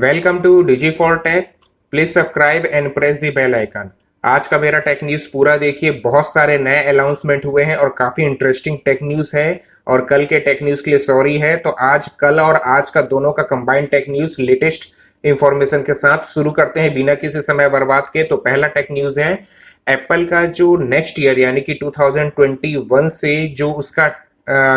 Welcome to Digi for Tech. Please subscribe and press the bell icon. आज का मेरा tech news पूरा देखिए, बहुत सारे नए अनाउंसमेंट हुए हैं और काफी इंटरेस्टिंग टेक न्यूज है। और कल के टेक न्यूज के लिए सॉरी है, तो आज कल और आज का दोनों का combined tech news latest information के साथ शुरू करते हैं बिना किसी समय बर्बाद के। तो पहला टेक न्यूज है एप्पल का, जो नेक्स्ट ईयर यानी कि 2021 से जो उसका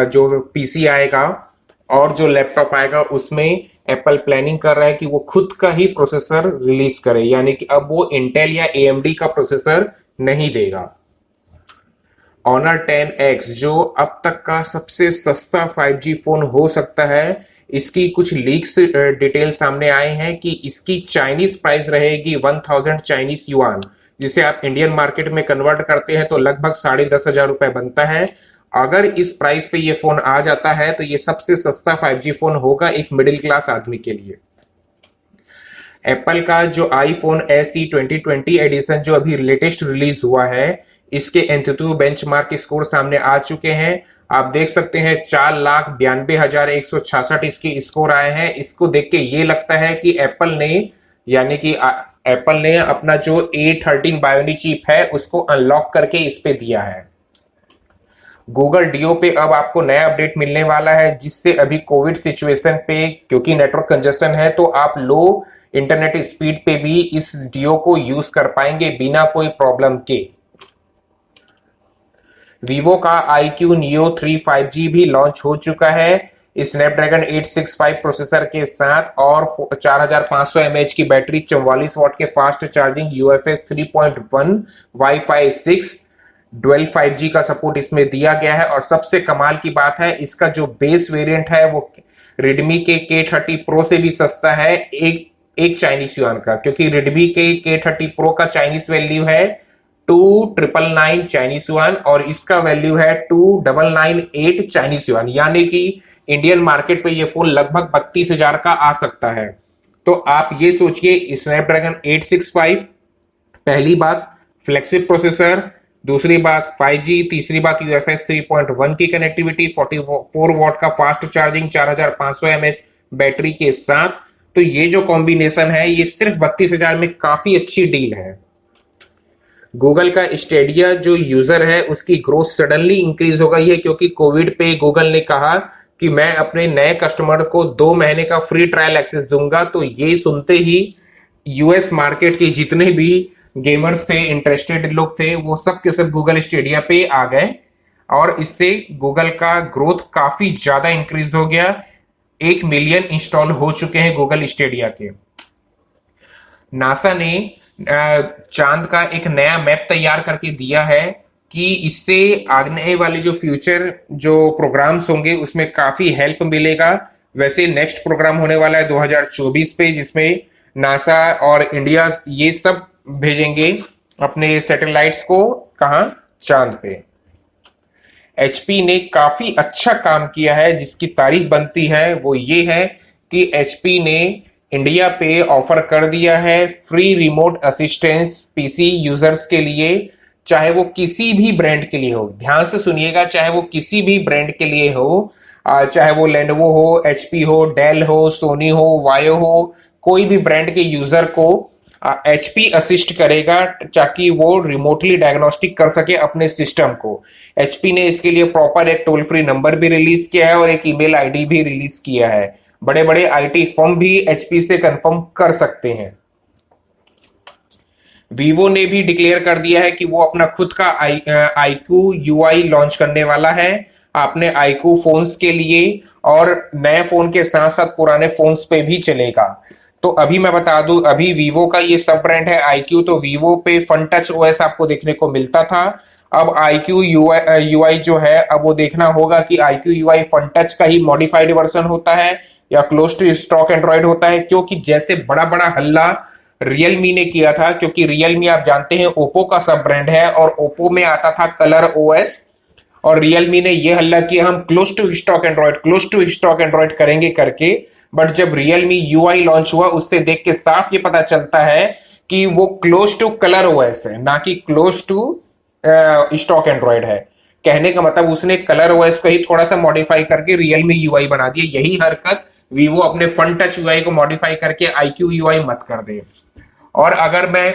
जो पीसी आएगा और जो लैपटॉप आएगा उसमें एप्पल प्लानिंग कर रहा है कि वो खुद का ही प्रोसेसर रिलीज करे, यानी कि अब वो इंटेल या एएमडी का प्रोसेसर नहीं देगा। ऑनर 10X जो अब तक का सबसे सस्ता 5G फोन हो सकता है, इसकी कुछ लीक्स डिटेल सामने आए हैं कि इसकी चाइनीज प्राइस रहेगी 1000 चाइनीज युआन, जिसे आप इंडियन मार्केट में कन्वर्ट करते हैं तो लगभग 10,500 रुपए बनता है। अगर इस प्राइस पे ये फोन आ जाता है तो ये सबसे सस्ता 5G फोन होगा एक मिडिल क्लास आदमी के लिए। एप्पल का जो आईफोन SE 2020 एडिशन जो अभी लेटेस्ट रिलीज हुआ है, इसके एंथुतु बेंचमार्क स्कोर सामने आ चुके हैं। आप देख सकते हैं 4,92,166 इसके स्कोर आए हैं। इसको देख के ये लगता है कि एप्पल ने अपना जो A13 बायोनिक चिप है उसको अनलॉक करके इस पे दिया है। गूगल डीओ पे अब आपको नया अपडेट मिलने वाला है, जिससे अभी कोविड सिचुएशन पे, क्योंकि नेटवर्क कंजेशन है, तो आप लो इंटरनेट स्पीड पे भी इस डीओ को यूज कर पाएंगे बिना कोई प्रॉब्लम के। वीवो का iQOO Neo 3 5G भी लॉन्च हो चुका है स्नैपड्रैगन 865 प्रोसेसर के साथ और 4500 mAh की बैटरी, 44 वाट के fast charging, UFS 3.1, wifi 6, dual 5G का सपोर्ट इसमें दिया गया है। और सबसे कमाल की बात है, इसका जो बेस वेरिएंट है वो रेडमी के K30 Pro से भी सस्ता है, एक चाइनीज युआन का, क्योंकि रेडमी के K30 Pro का चाइनीज वैल्यू है 2,999 चाइनीज युआन और इसका वैल्यू है 2,998 चाइनीज युआन, यानी कि इंडियन मार्केट पे ये फोन लगभग 32,000 का आ सकता है। तो आप ये सोचिए, स्नैपड्रैगन 865 पहली बात फ्लैगशिप प्रोसेसर, दूसरी बात 5G, तीसरी बात UFS 3.1 की कनेक्टिविटी, 44 वॉट का फास्ट चार्जिंग, 4500 mAh बैटरी के साथ। तो ये जो कॉम्बिनेशन है ये सिर्फ 32,000 में काफी अच्छी डील है। गूगल का स्टेडिया जो यूजर है उसकी ग्रोथ सडनली इंक्रीज हो गई है, क्योंकि कोविड पे गूगल ने कहा कि मैं अपने नए कस्टमर को 2 महीने का फ्री ट्रायल एक्सेस दूंगा। तो ये सुनते ही यूएस मार्केट के जितने भी गेमर्स थे, इंटरेस्टेड लोग थे, वो सब के सब गूगल स्टेडिया पे आ गए और इससे गूगल का ग्रोथ काफी ज्यादा इंक्रीज हो गया। 1 मिलियन इंस्टॉल हो चुके हैं गूगल स्टेडिया के। नासा ने चांद का एक नया मैप तैयार करके दिया है कि इससे आने वाले जो फ्यूचर जो प्रोग्राम्स होंगे उसमें काफी हेल्प मिलेगा। वैसे नेक्स्ट प्रोग्राम होने वाला है 2024 पे, जिसमें नासा और इंडिया ये सब भेजेंगे अपने सैटेलाइट्स को, कहां, चांद पे। HP ने काफी अच्छा काम किया है जिसकी तारीफ बनती है, वो ये है कि HP ने इंडिया पे ऑफर कर दिया है free remote assistance PC users के लिए, चाहे वो किसी भी ब्रांड के लिए हो। ध्यान से सुनिएगा, चाहे वो किसी भी ब्रांड के लिए हो, चाहे वो लेनोवो हो, HP हो, डेल हो, सोनी हो, वायो हो, कोई भी ब्रांड के यूजर को HP असिस्ट करेगा ताकि वो रिमोटली डायग्नोस्टिक कर सके अपने सिस्टम को। HP ने इसके लिए प्रॉपर एक टोल फ्री नंबर भी रिलीज किया है और एक ईमेल आईडी भी रिलीज किया है। बड़े बड़े आईटी फर्म भी HP से कंफर्म कर सकते हैं। वीवो ने भी डिक्लेयर कर दिया है कि वो अपना खुद का iQOO UI लॉन्च करने वाला है अपने iQOO फोन्स के लिए, और नए फोन के साथ साथ पुराने फोन्स पे भी चलेगा। तो अभी मैं बता दूं, अभी वीवो का ये सब ब्रांड है iQOO, तो वीवो पे फन टच OS आपको देखने को मिलता था। अब iQOO UI जो है, अब वो देखना होगा कि iQOO UI फन टच का ही मॉडिफाइड वर्जन होता है या क्लोज टू स्टॉक एंड्रॉइड होता है, क्योंकि जैसे बड़ा बड़ा हल्ला रियलमी ने किया था, क्योंकि रियलमी आप जानते हैं ओप्पो का सब ब्रांड है और ओप्पो में आता था कलर OS, और रियलमी ने यह हल्ला किया हम क्लोज टू स्टॉक एंड्रॉइड करेंगे करके। बट जब रियलमी UI लॉन्च हुआ उससे देख के साफ ये पता चलता है कि वो क्लोज टू कलर OS है, ना कि क्लोज टू स्टॉक एंड्रॉइड है। कहने का मतलब उसने कलर OS को ही थोड़ा सा मॉडिफाई करके रियलमी UI बना दिया। यही हरकत वीवो अपने फन टच यूआई को मॉडिफाई करके iQ यूआई मत कर दे। और अगर मैं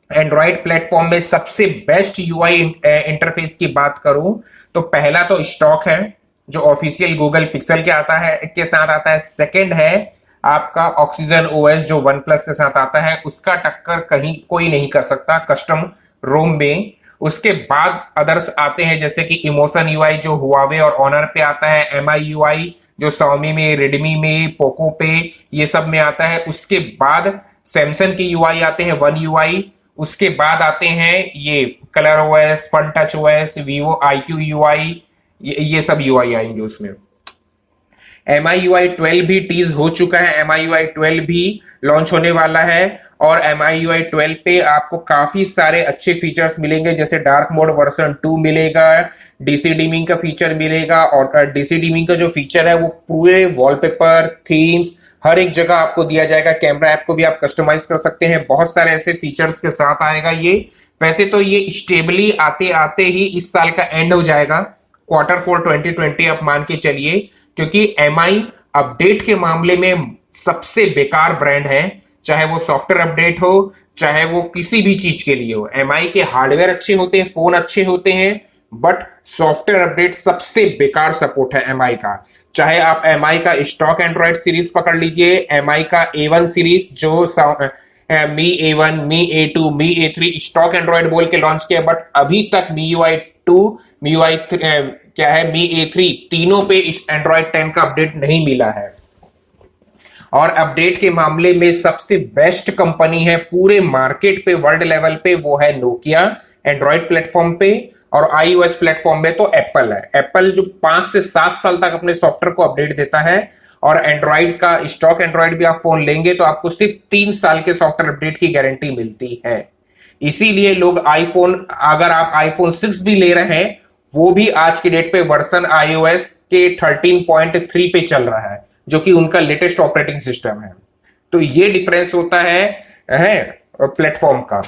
एंड्रॉइड प्लेटफॉर्म में सबसे बेस्ट यूआई इंटरफेस की बात करूं तो पहला तो स्टॉक है जो ऑफिशियल गूगल पिक्सल के आता है के साथ आता है। सेकंड है आपका ऑक्सीजन ओएस जो वन प्लस के साथ आता है, उसका टक्कर कहीं कोई नहीं कर सकता कस्टम रोम में। उसके बाद अदर्स आते हैं जैसे कि इमोशन यूआई जो हुआवे और ऑनर पे आता है, एमआई यूआई जो Xiaomi में, रेडमी में, पोको पे, ये सब में आता है। उसके बाद सैमसंग की यूआई आते हैं, वन यूआई। उसके बाद आते हैं ये Color OS, Fun Touch OS, Vivo iQ UI, ये सब यूआई आएंगे उसमें। MIUI 12 भी टीज हो चुका है, MIUI 12 भी लॉन्च होने वाला है। और MIUI 12 पे आपको काफी सारे अच्छे फीचर्स मिलेंगे, जैसे डार्क मोड वर्जन 2 मिलेगा, डीसी डीमिंग का फीचर मिलेगा। और डीसी डीमिंग का जो फीचर है वो पूरे वॉलपेपर, थीम्स, हर एक जगह आपको दिया जाएगा। कैमरा ऐप को भी आप कस्टमाइज कर सकते हैं, बहुत सारे ऐसे फीचर्स के साथ आएगा ये। वैसे तो ये स्टेबली आते आते ही इस साल का एंड हो जाएगा, Q4 2020 आप मान के चलिए, क्योंकि MI अपडेट के मामले में सबसे बेकार ब्रांड है। चाहे वो सॉफ्टवेयर अपडेट हो, चाहे वो किसी भी चीज के लिए हो। MI के हार्डवेयर अच्छे होते हैं, फोन अच्छे होते हैं, बट सॉफ्टवेयर अपडेट सबसे बेकार सपोर्ट है MI का। चाहे आप MI का स्टॉक एंड्रॉइड सीरीज पकड़ लीजिए, MI का A1 सीरीज जो मी A1, मी A2, मी A3 स्टॉक एंड्रॉइड बोल के लॉन्च किया, बट अभी तक MIUI 2, MIUI क्या है, मी A3, तीनों पे एंड्रॉइड 10 का अपडेट नहीं मिला है। और अपडेट के मामले में सबसे बेस्ट कंपनी है पूरे मार्केट पे, वर्ल्ड लेवल पे, वो है नोकिया एंड्रॉइड प्लेटफॉर्म पे। और iOS प्लेटफॉर्म में तो एप्पल है। एप्पल जो 5 से 7 साल तक अपने सॉफ्टवेयर को अपडेट देता है। और एंड्रॉइड का स्टॉक एंड्रॉइड भी आप फोन लेंगे तो आपको सिर्फ 3 साल के सॉफ्टवेयर अपडेट की गारंटी मिलती है। इसीलिए लोग आईफोन, अगर आप आईफोन 6 भी ले रहे हैं, वो भी आज की डेट पे वर्जन iOS के 13.3 पे चल रहा है, जो कि उनका लेटेस्ट ऑपरेटिंग सिस्टम है। तो ये डिफरेंस होता है प्लेटफॉर्म का।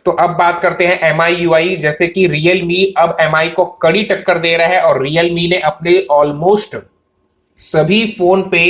तो अब बात करते हैं MIUI, जैसे कि Realme अब MI को कड़ी टक्कर दे रहा है और Realme ने अपने ऑलमोस्ट सभी फोन पे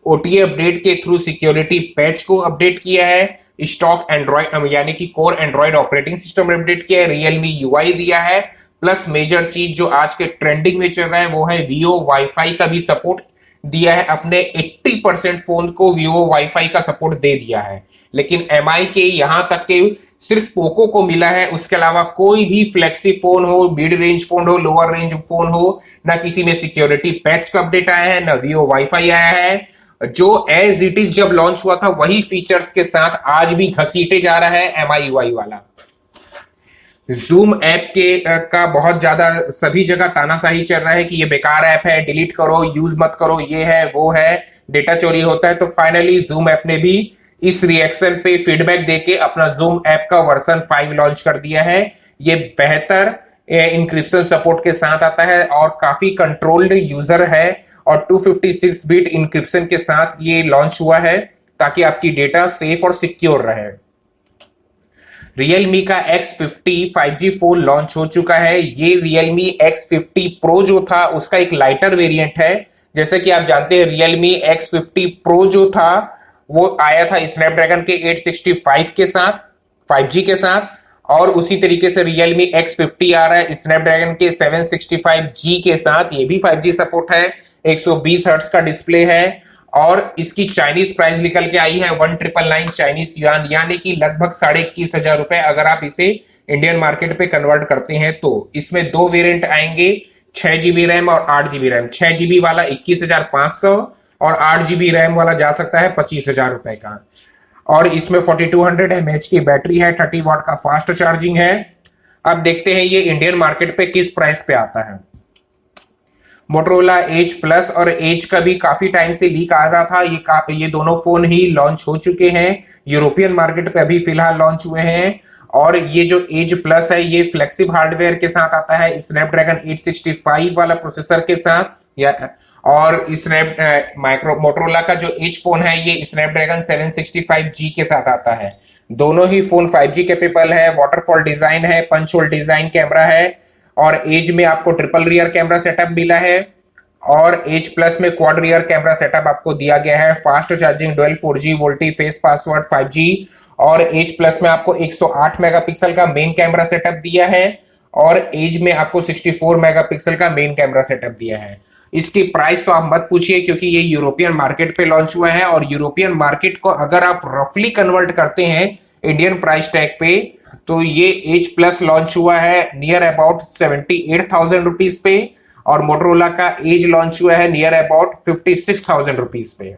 OTA अपडेट के थ्रू सिक्योरिटी पैच को अपडेट किया है। स्टॉक एंड्रॉइड यानी कि core Android operating system update किया है, Realme UI दिया है, प्लस मेजर चीज जो आज के ट्रेंडिंग में चल रहा है वो है Vivo वाईफाई का भी सपोर्ट दिया है। अपने 80% फोन को Vivo वाईफाई का सपोर्ट दे दिया है। लेकिन MI के यहां तक के सिर्फ पोको को मिला है, उसके अलावा कोई भी फ्लेक्सी फोन हो, मिड रेंज फोन हो, लोअर रेंज फोन हो, ना किसी में सिक्योरिटी पैच का अपडेट आया है, ना Vivo वाईफाई आया है। जो एज इट इज जब लॉन्च हुआ था वही फीचर्स के साथ आज भी घसीटे जा रहा है MIUI वाला। जूम ऐप के का बहुत ज्यादा सभी जगह तानाशाही चल रहा है कि ये बेकार ऐप है, डिलीट करो, यूज मत करो, ये है वो है, डेटा चोरी होता है। तो फाइनली जूम ऐप ने भी इस रिएक्शन पे फीडबैक देके अपना जूम ऐप का वर्जन 5 लॉन्च कर दिया है। ये बेहतर इंक्रिप्शन सपोर्ट के साथ आता है और काफी कंट्रोल्ड यूजर है, और 256 बिट इंक्रिप्शन के साथ ये लॉन्च हुआ है ताकि आपकी डेटा सेफ और सिक्योर रहे। Realme का X50 5G फोन लॉन्च हो चुका है। ये Realme X50 Pro जो था उसका एक लाइटर वेरिएंट है। जैसे कि आप जानते हैं Realme X50 Pro जो था वो आया था स्नैपड्रैगन के 865 के साथ, 5G के साथ, और उसी तरीके से Realme X50 आ रहा है स्नैपड्रैगन के 765G के साथ, ये भी 5G सपोर्ट है, 120 हर्ट्ज का डिस्प्ले है। और इसकी चाइनीज प्राइस निकल के आई है 1999 चाइनीज युआन, यानी कि लगभग 21,500 रुपए अगर आप इसे इंडियन मार्केट पे कन्वर्ट करते हैं तो। इसमें 2 वेरिएंट आएंगे, 6GB रैम और 8GB रैम। 6GB वाला 21,500 और 8GB रैम वाला जा सकता है 25,000 रुपए का। और इसमें 4200 mAh की बैटरी है, 30 वाट का फास्ट चार्जिंग है। अब देखते हैं ये इंडियन मार्केट पे किस प्राइस पे आता है। मोटरोला एज प्लस और एज का भी काफी टाइम से लीक आ रहा था, ये दोनों फोन ही लॉन्च हो चुके हैं, यूरोपियन मार्केट पे अभी फिलहाल लॉन्च हुए हैं। और ये जो एज प्लस है ये फ्लेक्सिब हार्डवेयर के साथ आता है, स्नैपड्रैगन 865 वाला प्रोसेसर के साथ, या और मोटरोला का जो एज फोन है ये स्नैपड्रैगन 765G के साथ आता है। दोनों ही फोन 5G कैपेबल है, वाटरफॉल डिजाइन है, पंच होल डिजाइन कैमरा है, और एज में आपको ट्रिपल रियर कैमरा सेटअप मिला है। और एज प्लस में क्वाड रियर कैमरा सेटअप आपको दिया गया है, fast charging dual 4G VoLTE face password 5G, और एज प्लस में आपको 108 मेगापिक्सल का मेन कैमरा सेटअप दिया है और एज में आपको 64 मेगापिक्सल का मेन कैमरा सेटअप दिया है। इसकी प्राइस तो आप मत पूछिए क्योंकि ये यूरोपियन मार्केट पे लॉन्च हुआ है और यूरोपियन मार्केट को अगर आप रफली कन्वर्ट करते हैं इंडियन प्राइस टैग पे तो ये एज प्लस लॉन्च हुआ है नियर अबाउट 78,000 रुपीज पे और मोटरोला का एज लॉन्च हुआ है नियर अबाउट 56,000 रुपीज पे।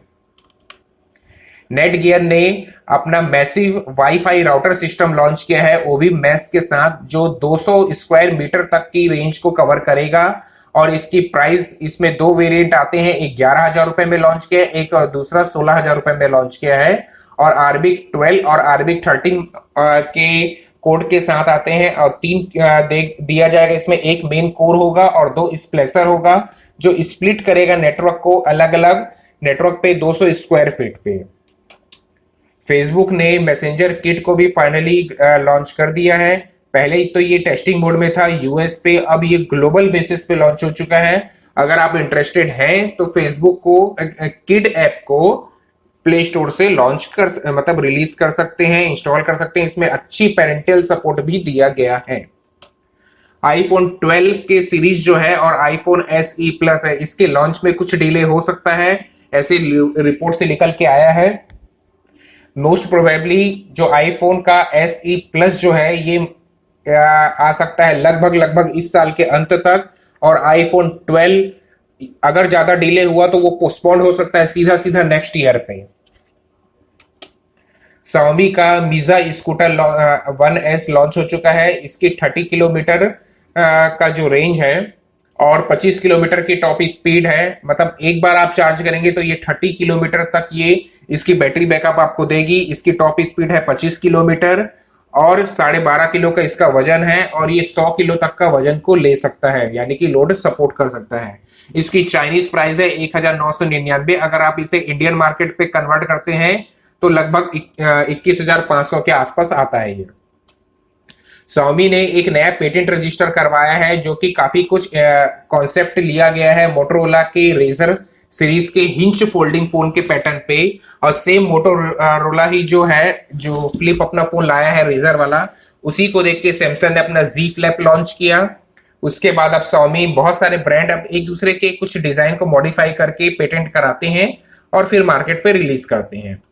नेटगियर ने अपना massive wifi router system launch किया है वो भी मैस के साथ जो 200 स्क्वायर मीटर तक की रेंज को कवर करेगा और इसकी प्राइस इसमें दो वेरिएंट आते हैं, एक 11,000 रुपए में लॉन्च किया है, एक और दूसरा 16,000 रुपए में लॉन्च किया है और आरबिक 12 और आरबिक 13 के कोड के साथ आते हैं और तीन दिया जाएगा। इसमें एक मेन कोर होगा और दो स्प्लेसर होगा जो स्प्लिट करेगा नेटवर्क को अलग अलग नेटवर्क पे 200 स्क्वायर फीट पे। फेसबुक ने मैसेंजर किट को भी फाइनली लॉन्च कर दिया है। पहले तो ये टेस्टिंग मोड में था यूएस पे, अब ये ग्लोबल बेसिस पे लॉन्च हो चुका है। अगर आप इंटरेस्टेड हैं तो फेसबुक को किड ऐप को प्ले स्टोर से लॉन्च कर मतलब रिलीज कर सकते हैं, इंस्टॉल कर सकते हैं। इसमें अच्छी पेरेंटल सपोर्ट भी दिया गया है। आईफोन 12 के सीरीज जो है और आईफोन SE प्लस है इसके लॉन्च में कुछ डिले हो सकता है, ऐसे रिपोर्ट से निकल के आया है। मोस्ट प्रोबेबली जो आईफोन का SE प्लस जो है ये आ सकता है लगभग इस साल के अंत तक और आईफोन 12 अगर ज्यादा डिले हुआ तो वो पोस्टपोन्ड हो सकता है सीधा नेक्स्ट ईयर पे। Xiaomi का मीजा स्कूटर 1S लॉन्च हो चुका है। इसकी 30 किलोमीटर का जो रेंज है और 25 किलोमीटर की टॉप स्पीड है, मतलब एक बार आप चार्ज करेंगे तो ये 30 किलोमीटर तक ये इसकी बैटरी बैकअप आपको देगी। इसकी टॉप स्पीड है 25 किलोमीटर और 12.5 किलो का इसका वजन है और ये 100 किलो तक का वजन को ले सकता है यानी कि लोड सपोर्ट कर सकता है। इसकी चाइनीज प्राइस है 1999। अगर आप इसे इंडियन मार्केट पे कन्वर्ट करते हैं तो लगभग 21,500 के आसपास आता है। ये Xiaomi ने एक नया पेटेंट रजिस्टर करवाया है जो कि काफी कुछ कॉन्सेप्ट लिया गया है मोटोरोला के रेजर सीरीज के हिंच फोल्डिंग फोन के पैटर्न पे और सेम मोटोरोला ही जो है जो फ्लिप अपना फोन लाया है रेजर वाला उसी को देख के सैमसंग ने अपना Z फ्लिप लॉन्च किया। उसके बाद अब Xiaomi बहुत सारे ब्रांड अब एक दूसरे के कुछ डिजाइन को मॉडिफाई करके पेटेंट कराते हैं और फिर मार्केट पे रिलीज करते हैं।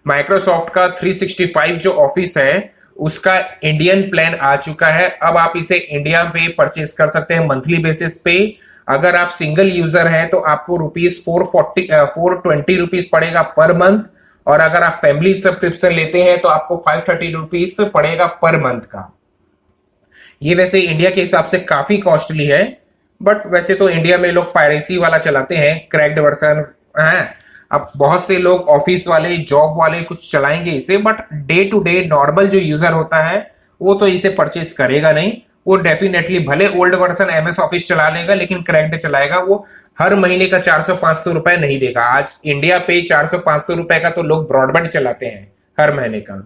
माइक्रोसॉफ्ट का 365 जो ऑफिस है उसका इंडियन प्लान आ चुका है। अब आप इसे इंडिया पे परचेस कर सकते हैं मंथली बेसिस पे। अगर आप सिंगल यूजर हैं तो आपको ₹420 रुपीज पड़ेगा पर मंथ और अगर आप फैमिली सब्सक्रिप्शन लेते हैं तो आपको 530 रुपीज पड़ेगा पर मंथ का। ये वैसे इंडिया के हिसाब से काफी कॉस्टली है बट वैसे तो इंडिया में लोग पायरेसी वाला चलाते हैं, क्रैक्ड वर्जन है। अब बहुत से लोग ऑफिस वाले जॉब वाले कुछ चलाएंगे इसे but day to day normal जो यूजर होता है वो तो इसे परचेस करेगा नहीं। वो डेफिनेटली भले ओल्ड वर्जन MS ऑफिस चला लेगा लेकिन क्रैक्ड चलाएगा। वो हर महीने का 400-500 रुपए नहीं देगा। आज इंडिया पे 400-500 रुपए का तो लोग ब्रॉडबैंड चलाते हैं हर महीने का।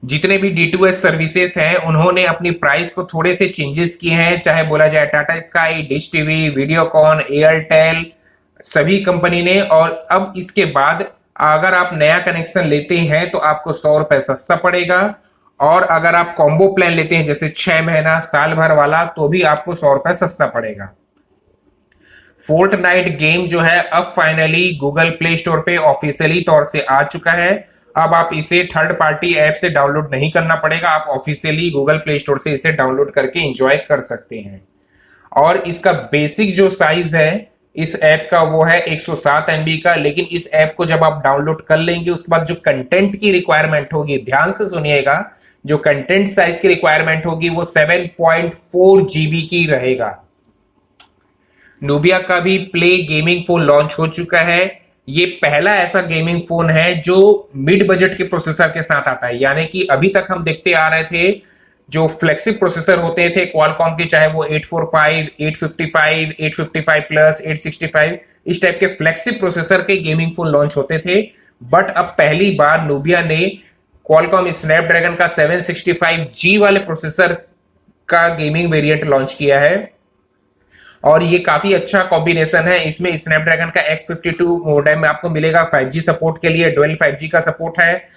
जितने भी D2S सर्विसेज हैं उन्होंने अपनी प्राइस को थोड़े से चेंजेस किए हैं, चाहे बोला जाए Tata sky, dish TV, Videocon, Airtel, सभी कंपनी ने। और अब इसके बाद अगर आप नया कनेक्शन लेते हैं तो आपको 100 रुपए सस्ता पड़ेगा और अगर आप कॉम्बो प्लान लेते हैं जैसे 6 महीना साल भर वाला तो भी आपको 100 रुपए सस्ता पड़ेगा। फोर्टनाइट गेम जो है अब फाइनली गूगल प्ले स्टोर पे ऑफिशियली तौर से आ चुका है। अब आप इसे थर्ड पार्टी ऐप से डाउनलोड नहीं करना पड़ेगा, आप ऑफिशियली गूगल प्ले स्टोर से इसे डाउनलोड करके एंजॉय कर सकते हैं। और इसका बेसिक जो साइज है इस ऐप का वो है 107 MB का, लेकिन इस ऐप को जब आप डाउनलोड कर लेंगे उसके बाद जो कंटेंट की रिक्वायरमेंट होगी, ध्यान से सुनिएगा, जो कंटेंट साइज की रिक्वायरमेंट होगी वो 7.4 GB की रहेगा। नूबिया का भी प्ले गेमिंग फोन लॉन्च हो चुका है। ये पहला ऐसा गेमिंग फोन है जो मिड बजट के प्रोसेसर के साथ आता है, यानी कि अभी तक हम देखते आ रहे थे जो फ्लेक्सिब प्रोसेसर होते थे क्वालकॉम के, चाहे वो 845, 855, 855 प्लस, 865 इस टाइप के फ्लेक्सिब प्रोसेसर के गेमिंग फोन लॉन्च होते थे। बट अब पहली बार नूबिया ने क्वालकॉम स्नैपड्रैगन का 765G वाले प्रोसेसर का गेमिंग वेरिएंट लॉन्च किया है और ये काफी अच्छा कॉम्बिनेशन है। इसमें स्नैपड्रैगन का X52 मॉडेम आपको मिलेगा 5G सपोर्ट के लिए, डुअल 5G का सपोर्ट है।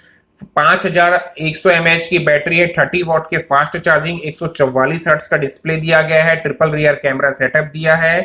5100 mAh की बैटरी है, 30 वॉट के फास्ट चार्जिंग, 144 हर्ट्ज का डिस्प्ले दिया गया है, ट्रिपल रियर कैमरा सेटअप दिया है,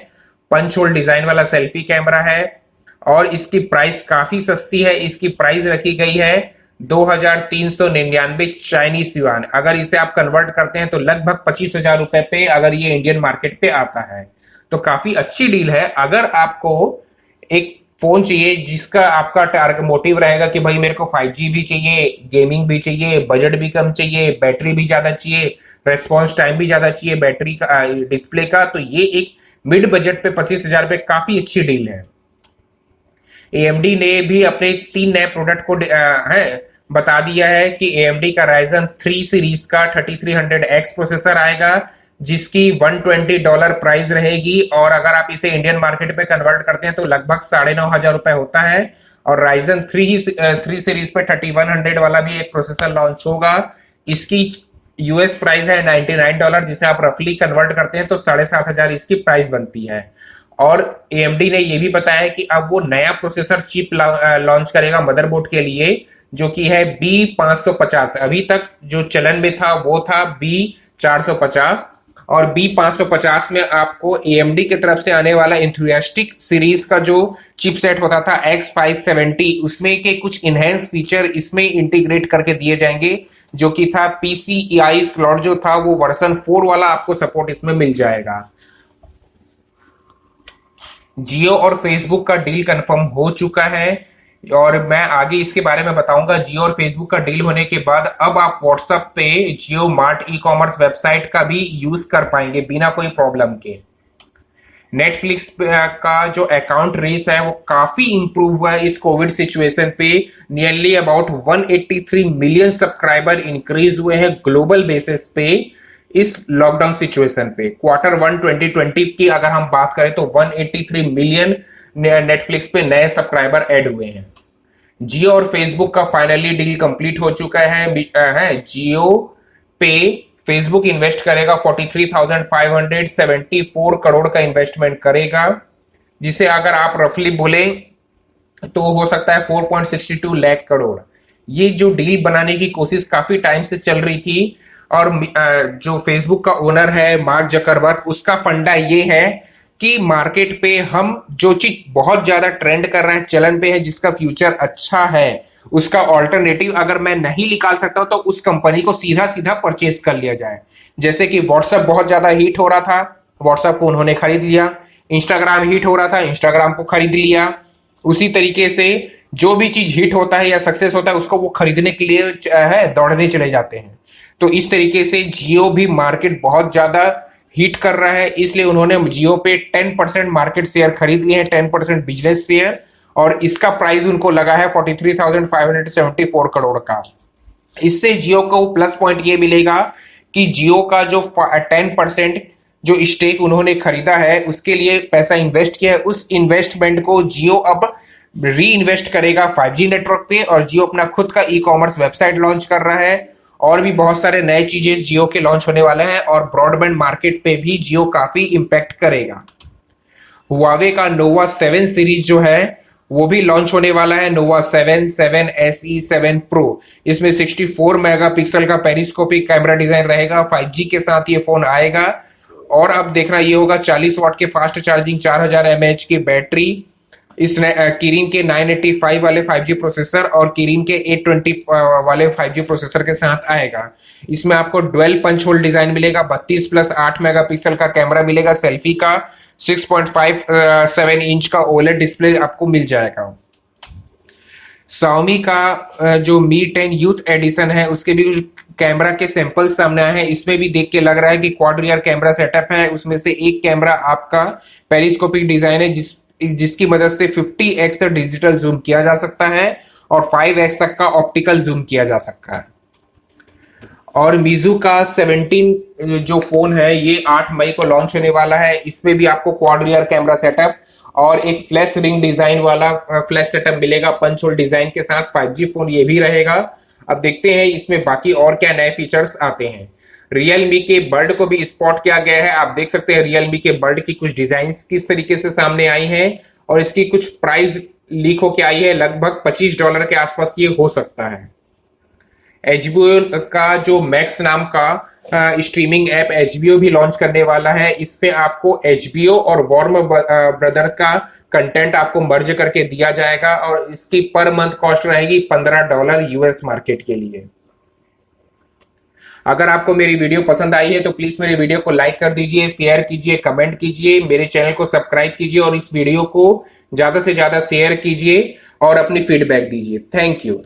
पंच होल डिजाइन वाला सेल्फी कैमरा है और इसकी प्राइस काफी सस्ती है। इसकी प्राइस रखी गई है 2399 चाइनीज युआन। अगर इसे आप कन्वर्ट करते हैं तो लगभग 25,000 रुपए पे अगर ये इंडियन मार्केट पे आता है, तो काफी अच्छी डील है। अगर आपको एक फोन चाहिए जिसका आपका टारगेट मोटिव रहेगा कि भाई मेरे को 5G भी चाहिए, गेमिंग भी चाहिए, बजट भी कम चाहिए, बैटरी भी ज्यादा चाहिए, रेस्पॉन्स टाइम भी ज्यादा चाहिए बैटरी का, डिस्प्ले का, तो ये एक मिड बजट पे 25,000 पे काफी अच्छी डील है। AMD ने भी अपने 3 नए प्रोडक्ट को बता दिया है कि AMD का Ryzen 3 सीरीज का 3300X प्रोसेसर आएगा जिसकी $120 प्राइस रहेगी और अगर आप इसे इंडियन मार्केट पे कन्वर्ट करते हैं तो लगभग 9,500 रुपए होता है। और Ryzen 3 सीरीज पे 3100 वाला भी एक प्रोसेसर लॉन्च होगा। इसकी US प्राइस है $99, जिसे आप रफली कन्वर्ट करते हैं तो 7,500 इसकी प्राइस बनती है। और AMD ने यह भी बताया कि अब वो नया प्रोसेसर चिप लॉन्च करेगा मदरबोर्ड के लिए, जो कि है B550। अभी तक जो चलन में था वो था B450 और B550 में आपको AMD की तरफ से आने वाला एंथुसियास्टिक सीरीज का जो चिपसेट होता था X570, उसमें के कुछ इनहेंस फीचर इसमें इंटीग्रेट करके दिए जाएंगे, जो कि था PCIe स्लॉट जो था वो वर्जन 4 वाला आपको सपोर्ट इसमें मिल जाएगा। जियो और फेसबुक का डील कंफर्म हो चुका है और मैं आगे इसके बारे में बताऊंगा। जियो और फेसबुक का डील होने के बाद अब आप व्हाट्सएप पे जियो मार्ट ई-कॉमर्स वेबसाइट का भी यूज कर पाएंगे बिना कोई प्रॉब्लम के। नेटफ्लिक्स का जो अकाउंट रेस है वो काफी इंप्रूव हुआ है इस कोविड सिचुएशन पे। Nearly about 183 million subscriber increase हुए हैं ग्लोबल बेसिस पे इस लॉकडाउन सिचुएशन पे। Q1 2020 की अगर हम बात करें तो 183 मिलियन नेटफ्लिक्स पे नए सब्सक्राइबर ऐड हुए हैं। जियो और फेसबुक का फाइनली डील कंप्लीट हो चुका है। जियो पे फेसबुक इन्वेस्ट करेगा 43,574 करोड़ का इन्वेस्टमेंट करेगा, जिसे अगर आप रफली बोले तो हो सकता है 4.62 लाख करोड़। ये जो डील बनाने की कोशिश काफी टाइम से चल रही थी और जो फेसबुक का ओनर है मार्क जकरबर्ग, उसका फंडा ये है कि मार्केट पे हम जो चीज बहुत ज्यादा ट्रेंड कर रहे हैं, चलन पे है, जिसका फ्यूचर अच्छा है, उसका ऑल्टरनेटिव अगर मैं नहीं निकाल सकता तो उस कंपनी को सीधा सीधा परचेज कर लिया जाए। जैसे कि व्हाट्सएप बहुत ज्यादा हिट हो रहा था, व्हाट्सएप को उन्होंने खरीद लिया। इंस्टाग्राम हिट हो रहा था, इंस्टाग्राम को खरीद लिया। उसी तरीके से जो भी चीज हिट होता है या सक्सेस होता है उसको वो खरीदने के लिए दौड़ने चले जाते हैं। तो इस तरीके से जियो भी मार्केट बहुत ज्यादा हिट कर रहा है, इसलिए उन्होंने जियो पे 10% मार्केट शेयर खरीद लिए हैं, 10% बिजनेस शेयर, और इसका प्राइस उनको लगा है 43,574 करोड़ का। इससे जियो को प्लस पॉइंट ये मिलेगा कि जियो का जो 10% जो स्टेक उन्होंने खरीदा है उसके लिए पैसा इन्वेस्ट किया है, उस इन्वेस्टमेंट को जियो अब री इन्वेस्ट करेगा 5G नेटवर्क पे। और जियो अपना खुद का ई-कॉमर्स वेबसाइट लॉन्च कर रहा है और भी बहुत सारे नए चीजें जियो के लॉन्च होने वाले हैं और ब्रॉडबैंड मार्केट पे भी जियो काफी इंपैक्ट करेगा। हुआवे का नोवा 7 सीरीज जो है वो भी लॉन्च होने वाला है। नोवा 7, 7 SE, 7 Pro, इसमें 64 मेगापिक्सल का पेरिस्कोपिक कैमरा डिजाइन रहेगा। 5G के साथ ये फोन आएगा और अब देखना ये होगा 40 वाट के फास्ट चार्जिंग, 4000 mAh की बैटरी, इस किरिन के 985 वाले 5G प्रोसेसर और किरिन के 820 वाले 5G प्रोसेसर के साथ आएगा। इसमें आपको डुअल पंच होल डिजाइन मिलेगा, 32+8 मेगापिक्सल का कैमरा मिलेगा सेल्फी का, 6.57 इंच का OLED डिस्प्ले आपको मिल जाएगा। Xiaomi का जो Mi 10 यूथ एडिशन है उसके भी कुछ कैमरा के सैंपल सामने आए हैं। इसमें भी देख के लग रहा है कि क्वाड रियर कैमरा सेटअप है, उसमें से एक कैमरा आपका पेरिस्कोपिक डिजाइन है जिसकी मदद से 50x तक डिजिटल जूम किया जा सकता है और 5x तक का ऑप्टिकल जूम किया जा सकता है। और Mizu का 17 जो फोन है ये 8 मई को लॉन्च होने वाला है। इसमें भी आपको क्वाड रियर कैमरा सेटअप और एक फ्लैश रिंग डिजाइन वाला फ्लैश सेटअप मिलेगा पंच होल डिजाइन के साथ। 5G फोन ये भी रहेगा। अब देखते हैं इसमें बाकी और क्या नए फीचर्स आते हैं। रियलमी के बर्ड को भी स्पॉट किया गया है। आप देख सकते हैं रियलमी के बर्ड की कुछ डिजाइन किस तरीके से सामने आई हैं और इसकी कुछ प्राइस लीक होके आई है, लगभग $25 के आसपास ये हो सकता है। एचबीओ का जो मैक्स नाम का स्ट्रीमिंग ऐप एचबीओ भी लॉन्च करने वाला है। इस पे आपको एचबीओ और वार्नर ब्रदर का कंटेंट आपको मर्ज करके दिया जाएगा और इसकी पर मंथ कॉस्ट रहेगी $15 यूएस मार्केट के लिए। अगर आपको मेरी वीडियो पसंद आई है तो प्लीज मेरे वीडियो को लाइक कर दीजिए, शेयर कीजिए, कमेंट कीजिए, मेरे चैनल को सब्सक्राइब कीजिए और इस वीडियो को ज्यादा से ज्यादा शेयर कीजिए और अपनी फीडबैक दीजिए। Thank you.